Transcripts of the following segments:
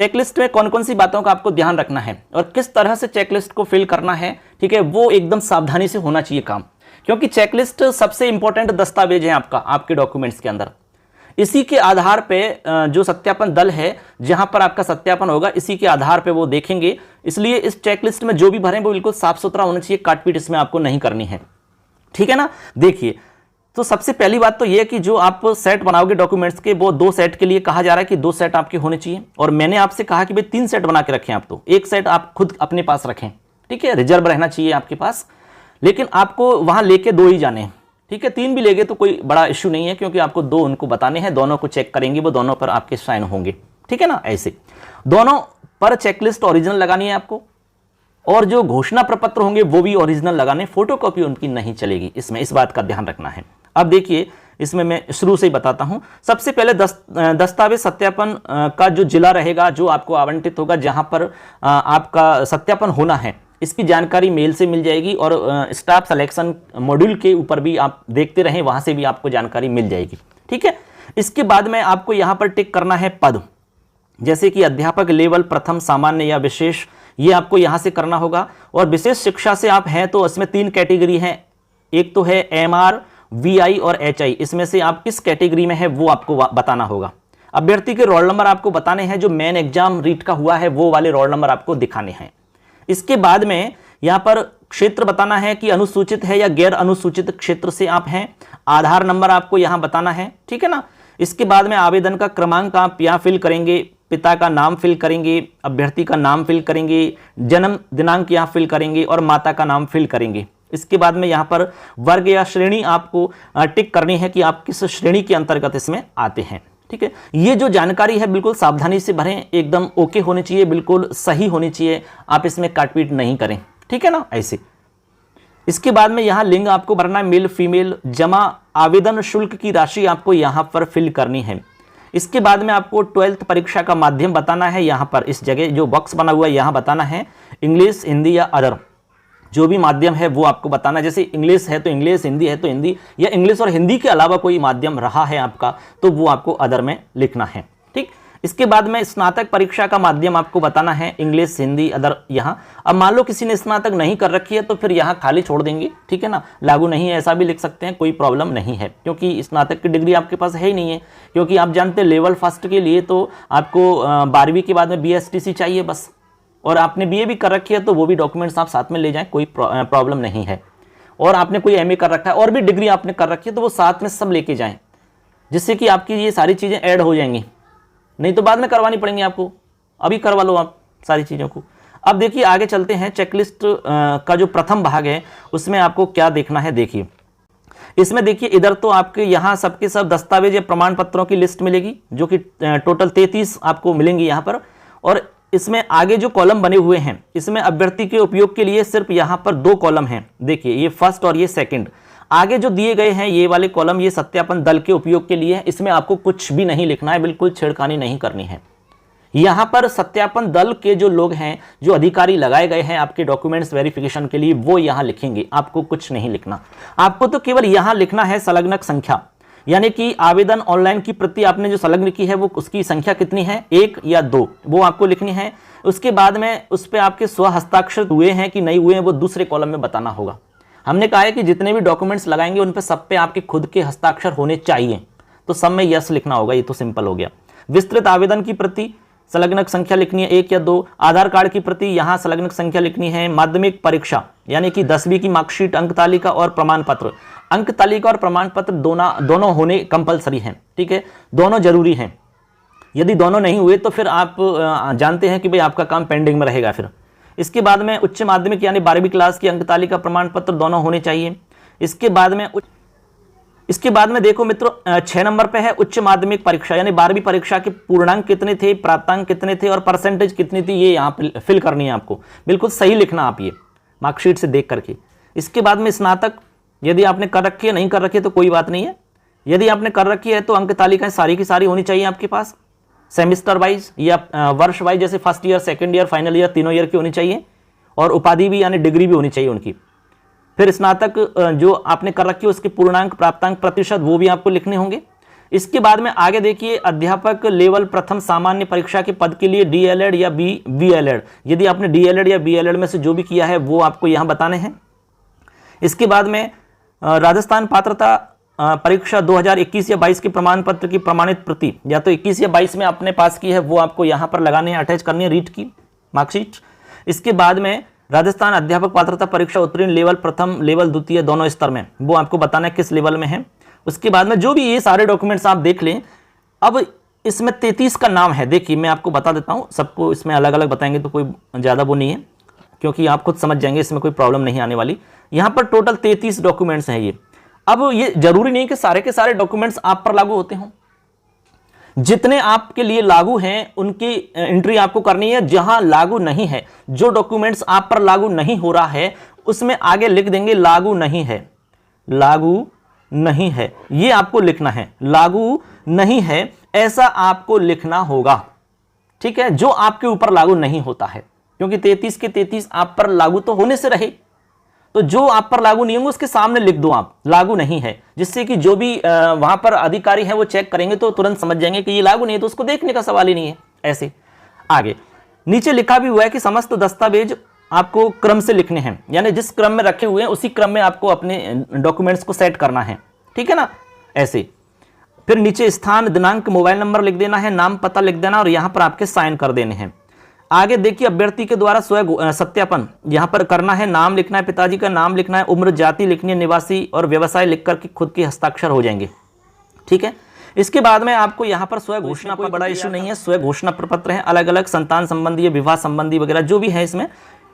Checklist में कौन कौन सी बातों का आपको ध्यान रखना है और किस तरह से चेकलिस्ट को फिल करना है, ठीक है, वो एकदम सावधानी से होना चाहिए काम, क्योंकि चेकलिस्ट सबसे इंपॉर्टेंट दस्तावेज है आपका, आपके डॉक्यूमेंट्स के अंदर। इसी के आधार पे जो सत्यापन दल है जहां पर आपका सत्यापन होगा, इसी के आधार पे वो देखेंगे। इसलिए इस चेकलिस्ट में जो भी भरें वो बिल्कुल साफ सुथरा होना चाहिए, काटपीट इसमें आपको नहीं करनी है, ठीक है ना। देखिए, तो सबसे पहली बात तो यह कि जो आप सेट बनाओगे डॉक्यूमेंट्स के, वो 2 सेट के लिए कहा जा रहा है कि 2 सेट आपके होने चाहिए। और मैंने आपसे कहा कि भाई 3 सेट बना के रखें आप, तो 1 सेट आप खुद अपने पास रखें, ठीक है, रिजर्व रहना चाहिए आपके पास। लेकिन आपको वहां लेके 2 ही जाने हैं, ठीक है। 3 भी लेंगे तो कोई बड़ा इश्यू नहीं है, क्योंकि आपको 2 उनको बताने हैं, दोनों को चेक करेंगे, वो दोनों पर आपके साइन होंगे, ठीक है ना। ऐसे दोनों पर चेकलिस्ट ओरिजिनल लगानी है आपको, और जो घोषणा प्रपत्र होंगे वो भी ओरिजिनल लगाने, फोटोकॉपी उनकी नहीं चलेगी इसमें, इस बात का ध्यान रखना है। अब देखिए, इसमें मैं शुरू से ही बताता हूं। सबसे पहले दस्तावेज सत्यापन का जो जिला रहेगा, जो आपको आवंटित होगा, जहां पर आपका सत्यापन होना है, इसकी जानकारी मेल से मिल जाएगी। और स्टाफ सिलेक्शन मॉड्यूल के ऊपर भी आप देखते रहें, वहां से भी आपको जानकारी मिल जाएगी, ठीक है। इसके बाद में आपको यहां पर टिक करना है पद, जैसे कि अध्यापक लेवल, प्रथम, सामान्य या विशेष, ये आपको यहां से करना होगा। और विशेष शिक्षा से आप हैं तो इसमें 3 कैटेगरी हैं, एक तो है MR, VI और HI। इसमें से आप किस कैटेगरी में है वो आपको बताना होगा। अभ्यर्थी के रोल नंबर आपको बताने हैं, जो मेन एग्जाम रीट का हुआ है वो वाले रोल नंबर आपको दिखाने हैं। इसके बाद में यहां पर क्षेत्र बताना है कि अनुसूचित है या गैर अनुसूचित क्षेत्र से आप हैं। आधार नंबर आपको यहां बताना है, ठीक है ना। इसके बाद में आवेदन का क्रमांक आप यहाँ फिल करेंगे, पिता का नाम फिल करेंगे, अभ्यर्थी का नाम फिल करेंगे, जन्म दिनांक यहाँ फिल करेंगे और माता का नाम फिल करेंगे। इसके बाद में यहाँ पर वर्ग या श्रेणी आपको टिक करनी है कि आप किस श्रेणी के अंतर्गत इसमें आते हैं, ठीक है। ये जो जानकारी है बिल्कुल सावधानी से भरें, एकदम ओके होनी चाहिए, बिल्कुल सही होनी चाहिए, आप इसमें काटपीट नहीं करें, ठीक है ना, ऐसे। इसके बाद में यहाँ लिंग आपको भरना है, मेल फीमेल, जमा आवेदन शुल्क की राशि आपको यहाँ पर फिल करनी है। इसके बाद में आपको 12th परीक्षा का माध्यम बताना है, यहाँ पर इस जगह जो बॉक्स बना हुआ है यहाँ बताना है, इंग्लिश, हिंदी या अदर, जो भी माध्यम है वो आपको बताना है। जैसे इंग्लिश है तो इंग्लिश, हिंदी है तो हिंदी, या इंग्लिश और हिंदी के अलावा कोई माध्यम रहा है आपका तो वो आपको अदर में लिखना है, ठीक। इसके बाद में स्नातक परीक्षा का माध्यम आपको बताना है, इंग्लिश, हिंदी, अदर यहाँ। अब मान लो किसी ने स्नातक नहीं कर रखी है तो फिर यहाँ खाली छोड़ देंगे, ठीक है ना, लागू नहीं है ऐसा भी लिख सकते हैं, कोई प्रॉब्लम नहीं है, क्योंकि स्नातक की डिग्री आपके पास है ही नहीं है। क्योंकि आप जानते हैं लेवल फर्स्ट के लिए तो आपको 12वीं के बाद में BSTC चाहिए बस, और आपने BA भी कर रखी है तो वो भी डॉक्यूमेंट्स आप साथ में ले जाएं, कोई प्रॉब्लम नहीं है। और आपने कोई MA कर रखा है और भी डिग्री आपने कर रखी है तो वो साथ में सब लेके जाएं, जिससे कि आपकी ये सारी चीज़ें ऐड हो जाएंगी, नहीं तो बाद में करवानी पड़ेंगी आपको, अभी करवा लो आप सारी चीज़ों को। अब देखिए आगे चलते हैं, चेकलिस्ट का जो प्रथम भाग है उसमें आपको क्या देखना है। देखिए इसमें देखिए इधर तो आपके यहाँ सबके सब दस्तावेज या प्रमाण पत्रों की लिस्ट मिलेगी, जो कि टोटल 33 आपको मिलेंगी यहाँ पर। और इसमें आगे जो कॉलम बने हुए हैं, इसमें अभ्यर्थी के उपयोग के लिए सिर्फ यहाँ पर 2 कॉलम हैं। देखिए ये फर्स्ट और ये सेकंड, आगे जो दिए गए हैं ये वाले कॉलम, ये सत्यापन दल के उपयोग के लिए है। इसमें आपको कुछ भी नहीं लिखना है, बिल्कुल छेड़खानी नहीं करनी है। यहाँ पर सत्यापन दल के जो लोग हैं, जो अधिकारी लगाए गए हैं आपके डॉक्यूमेंट्स वेरिफिकेशन के लिए, वो यहाँ लिखेंगे, आपको कुछ नहीं लिखना। आपको तो केवल यहाँ लिखना है संलग्नक संख्या, यानी कि आवेदन ऑनलाइन की प्रति आपने जो संलग्न की है वो उसकी संख्या कितनी है, 1 या 2, वो आपको लिखनी है। उसके बाद में उस पर आपके स्व हस्ताक्षर हुए हैं कि नहीं हुए हैं वो दूसरे कॉलम में बताना होगा। हमने कहा है कि जितने भी डॉक्यूमेंट्स लगाएंगे उन पर सब पे आपके खुद के हस्ताक्षर होने चाहिए, तो सब में यस लिखना होगा, ये तो सिंपल हो गया। विस्तृत आवेदन की प्रति संलग्नक संख्या लिखनी है 1 या 2, आधार कार्ड की प्रति यहाँ संलग्नक संख्या लिखनी है। माध्यमिक परीक्षा यानी कि 10वीं की मार्कशीट, अंक तालिका और प्रमाण पत्र, अंक तालिका और प्रमाण पत्र दोनों होने कंपलसरी हैं, ठीक है, दोनों जरूरी हैं। यदि दोनों नहीं हुए तो फिर आप जानते हैं कि भाई आपका काम पेंडिंग में रहेगा फिर। इसके बाद में उच्च माध्यमिक यानी 12वीं क्लास की अंक तालिका, प्रमाण पत्र दोनों होने चाहिए। इसके बाद में देखो मित्रों 6 नंबर पे है उच्च माध्यमिक परीक्षा यानी 12वीं परीक्षा के पूर्णांक कितने थे, प्राप्तांक कितने थे और परसेंटेज कितनी थी, ये यहाँ पे फिल करनी है आपको, बिल्कुल सही लिखना आप ये मार्कशीट से देख करके। इसके बाद में स्नातक यदि आपने कर रखी है, नहीं कर रखी है तो कोई बात नहीं है। यदि आपने कर रखी है तो अंक तालिकाएं सारी की सारी होनी चाहिए आपके पास, सेमिस्टर वाइज या वर्ष वाइज, जैसे first year, second year, final year, तीनों ईयर की होनी चाहिए। और उपाधि भी यानी डिग्री भी होनी चाहिए उनकी। फिर स्नातक जो आपने कर रखी है उसके पूर्णांक, प्राप्तांक, प्रतिशत वो भी आपको लिखने होंगे। इसके बाद में आगे देखिए, अध्यापक लेवल प्रथम सामान्य परीक्षा के पद के लिए डीएलएड या बीएलएड, यदि आपने डीएलएड या बीएलएड में से जो भी किया है वो आपको यहां बताने हैं। इसके बाद में राजस्थान पात्रता परीक्षा 2021 या 22 के प्रमाण पत्र की प्रमाणित प्रति, या तो 21 या 22 में आपने पास की है वो आपको यहां पर लगाने हैं, अटैच करनी है रीट की मार्कशीट। इसके बाद में राजस्थान अध्यापक पात्रता परीक्षा उत्तीर्ण लेवल प्रथम लेवल द्वितीय दोनों स्तर में, वो आपको बताना है किस लेवल में है। उसके बाद में जो भी ये सारे डॉक्यूमेंट्स आप देख लें। अब इसमें 33 का नाम है, देखिए मैं आपको बता देता हूं, सबको इसमें अलग अलग बताएंगे तो कोई ज़्यादा वो नहीं है, क्योंकि आप खुद समझ जाएंगे, इसमें कोई प्रॉब्लम नहीं आने वाली। यहाँ पर टोटल 33 डॉक्यूमेंट्स हैं ये। अब ये जरूरी नहीं कि सारे के सारे डॉक्यूमेंट्स आप पर लागू होते हों, जितने आपके लिए लागू हैं उनकी एंट्री आपको करनी है। जहां लागू नहीं है, जो डॉक्यूमेंट्स आप पर लागू नहीं हो रहा है, उसमें आगे लिख देंगे लागू नहीं है, लागू नहीं है, ये आपको लिखना है, लागू नहीं है ऐसा आपको लिखना होगा, ठीक है, जो आपके ऊपर लागू नहीं होता है, क्योंकि 33 के 33 आप पर लागू तो होने से रहे, तो जो आप पर लागू नहीं होंगे उसके सामने लिख दो आप लागू नहीं है, जिससे कि जो भी वहां पर अधिकारी है वो चेक करेंगे तो तुरंत समझ जाएंगे कि ये लागू नहीं है, तो उसको देखने का सवाल ही नहीं है। ऐसे आगे नीचे लिखा भी हुआ है कि समस्त दस्तावेज आपको क्रम से लिखने हैं, यानी जिस क्रम में रखे हुए हैं उसी क्रम में आपको अपने डॉक्यूमेंट्स को सेट करना है, ठीक है ना। ऐसे फिर नीचे स्थान, दिनांक, मोबाइल नंबर लिख देना है, नाम पता लिख देना और यहां पर आपके साइन कर देने हैं। आगे देखिए, अभ्यर्थी के द्वारा स्वयं सत्यापन यहां पर करना है, नाम लिखना है, पिताजी का नाम लिखना है, उम्र, जाति लिखनी है, निवासी और व्यवसाय लिखकर के खुद के हस्ताक्षर हो जाएंगे, ठीक है। इसके बाद में आपको यहां पर स्वयं घोषणा पर बड़ा इशू नहीं है, स्वयं घोषणा प्रपत्र है, अलग अलग संतान संबंधी, विवाह संबंधी वगैरह जो भी है इसमें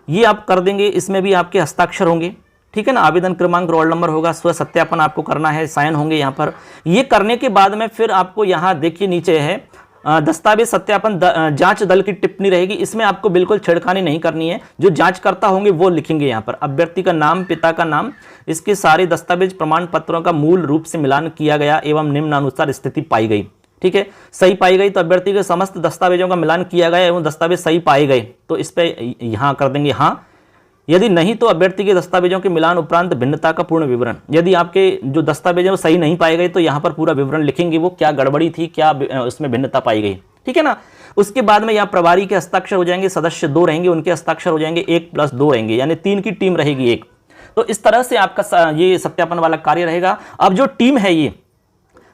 ये आप कर देंगे, इसमें भी आपके हस्ताक्षर होंगे, ठीक है ना। आवेदन क्रमांक, रोल नंबर होगा, स्व सत्यापन आपको करना है, साइन होंगे यहाँ पर। ये करने के बाद में फिर आपको यहाँ देखिए नीचे है दस्तावेज सत्यापन जांच दल की टिप्पणी रहेगी, इसमें आपको बिल्कुल छेड़खानी नहीं करनी है, जो जांचकर्ता होंगे वो लिखेंगे यहाँ पर। अभ्यर्थी का नाम, पिता का नाम, इसके सारे दस्तावेज प्रमाण पत्रों का मूल रूप से मिलान किया गया एवं निम्नानुसार स्थिति पाई गई, ठीक है, सही पाई गई, तो अभ्यर्थी के समस्त दस्तावेजों का मिलान किया गया एवं दस्तावेज सही पाए गए तो इस पे यहाँ कर देंगे हाँ। यदि नहीं तो अभ्यर्थी के दस्तावेजों के मिलान उपरांत भिन्नता का पूर्ण विवरण, यदि आपके जो दस्तावेज हैं वो सही नहीं पाए गए तो यहाँ पर पूरा विवरण लिखेंगे, वो क्या गड़बड़ी थी, क्या उसमें भिन्नता पाई गई, ठीक है ना। उसके बाद में यहाँ प्रभारी के हस्ताक्षर हो जाएंगे, सदस्य 2 रहेंगे, उनके हस्ताक्षर हो जाएंगे 1+2 रहेंगे, यानी 3 की टीम रहेगी एक। तो इस तरह से आपका ये सत्यापन वाला कार्य रहेगा। अब जो टीम है ये,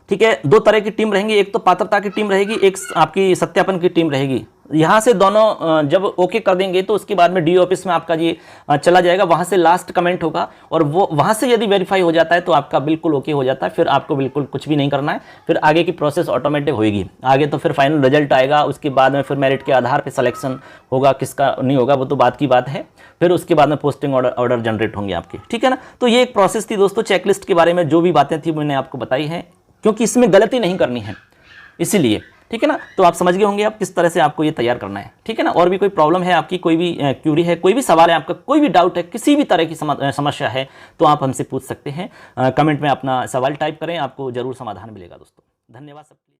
ठीक है, 2 तरह की टीम रहेंगी, एक तो पात्रता की टीम रहेगी, एक आपकी सत्यापन की टीम रहेगी। यहां से दोनों जब ओके कर देंगे तो उसके बाद में डी ऑफिस में आपका ये चला जाएगा, वहां से लास्ट कमेंट होगा और वो वहां से यदि वेरीफाई हो जाता है तो आपका बिल्कुल ओके हो जाता है, फिर आपको बिल्कुल कुछ भी नहीं करना है, फिर आगे की प्रोसेस ऑटोमेटिक होगी। आगे तो फिर फाइनल रिजल्ट आएगा, उसके बाद में फिर मेरिट के आधार पर सिलेक्शन होगा, किसका नहीं होगा वो तो बात की बात है, फिर उसके बाद में पोस्टिंग ऑर्डर जनरेट होंगे आपके, ठीक है ना। तो ये एक प्रोसेस थी दोस्तों, चेकलिस्ट के बारे में जो भी बातें थी मैंने आपको बताई है, क्योंकि इसमें गलती नहीं करनी है इसीलिए, ठीक है ना। तो आप समझ गए होंगे आप किस तरह से आपको ये तैयार करना है, ठीक है ना। और भी कोई प्रॉब्लम है आपकी, कोई भी क्यूरी है, कोई भी सवाल है आपका, कोई भी डाउट है, किसी भी तरह की समस्या है तो आप हमसे पूछ सकते हैं। कमेंट में अपना सवाल टाइप करें, आपको जरूर समाधान मिलेगा दोस्तों। धन्यवाद सबको।